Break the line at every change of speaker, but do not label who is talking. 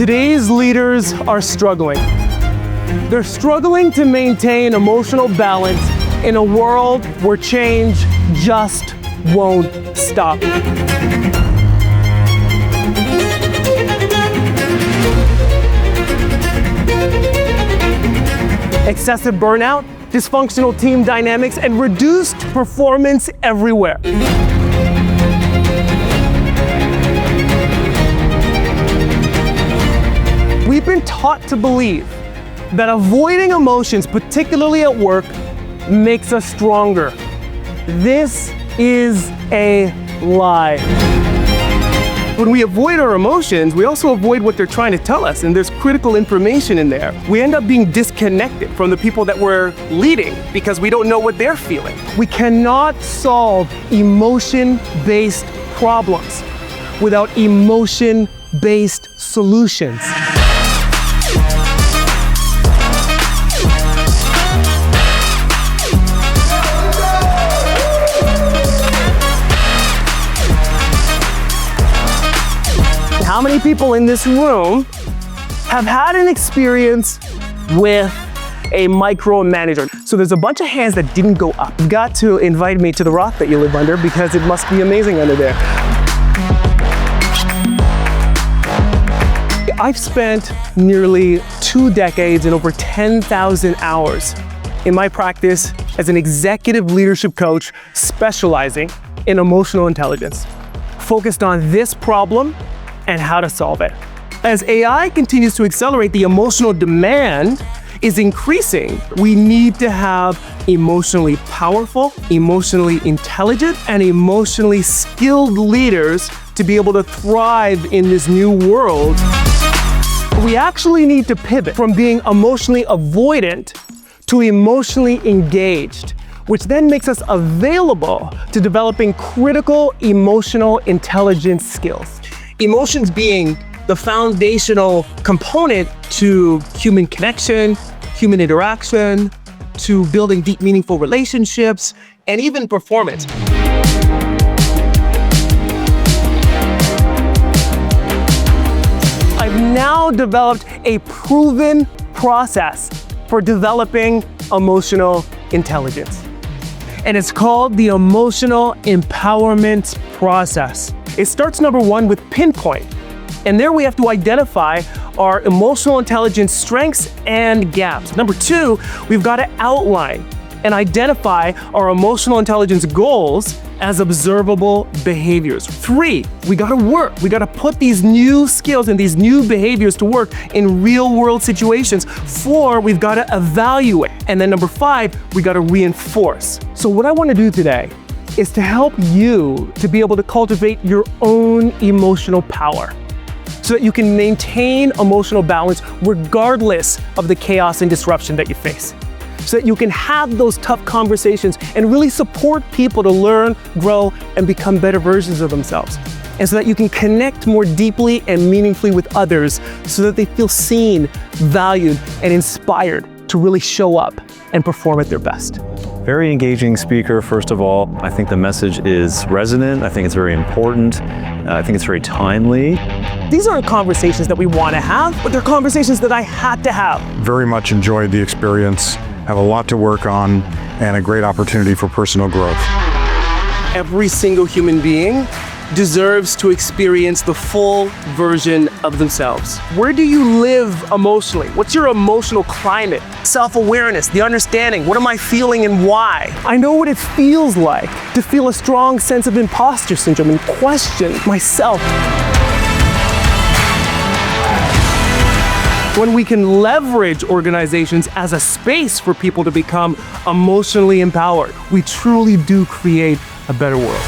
Today's leaders are struggling. They're struggling to maintain emotional balance in a world where change just won't stop. Excessive burnout, dysfunctional team dynamics, and reduced performance everywhere. We've been taught to believe that avoiding emotions, particularly at work, makes us stronger. This is a lie. When we avoid our emotions, we also avoid what they're trying to tell us, and there's critical information in there. We end up being disconnected from the people that we're leading because we don't know what they're feeling. We cannot solve emotion-based problems without emotion-based solutions. How many people in this room have had an experience with a micromanager? So there's a bunch of hands that didn't go up. You've got to invite me to the rock that you live under because it must be amazing under there. I've spent nearly 2 decades and over 10,000 hours in my practice as an executive leadership coach specializing in emotional intelligence, focused on this problem and how to solve it. As AI continues to accelerate, the emotional demand is increasing. We need to have emotionally powerful, emotionally intelligent, and emotionally skilled leaders to be able to thrive in this new world. We actually need to pivot from being emotionally avoidant to emotionally engaged, which then makes us available to developing critical emotional intelligence skills. Emotions being the foundational component to human connection, human interaction, to building deep, meaningful relationships, and even performance. I've now developed a proven process for developing emotional intelligence. And it's called the Emotional Empowerment Process. It starts, number one, with pinpoint. And there we have to identify our emotional intelligence strengths and gaps. Number two, we've got to outline and identify our emotional intelligence goals as observable behaviors. 3, we got to work. We got to put these new skills and these new behaviors to work in real world situations. 4, we've got to evaluate. And then number 5, we got to reinforce. So what I want to do today is to help you to be able to cultivate your own emotional power so that you can maintain emotional balance regardless of the chaos and disruption that you face. So that you can have those tough conversations and really support people to learn, grow, and become better versions of themselves. And so that you can connect more deeply and meaningfully with others so that they feel seen, valued, and inspired to really show up and perform at their best.
Very engaging speaker, first of all. I think the message is resonant. I think it's very important. I think it's very timely.
These aren't conversations that we want to have, but they're conversations that I had to have.
Very much enjoyed the experience, have a lot to work on, and a great opportunity for personal growth.
Every single human being deserves to experience the full version of themselves. Where do you live emotionally? What's your emotional climate? Self-awareness, the understanding, what am I feeling and why? I know what it feels like to feel a strong sense of imposter syndrome and question myself. When we can leverage organizations as a space for people to become emotionally empowered, we truly do create a better world.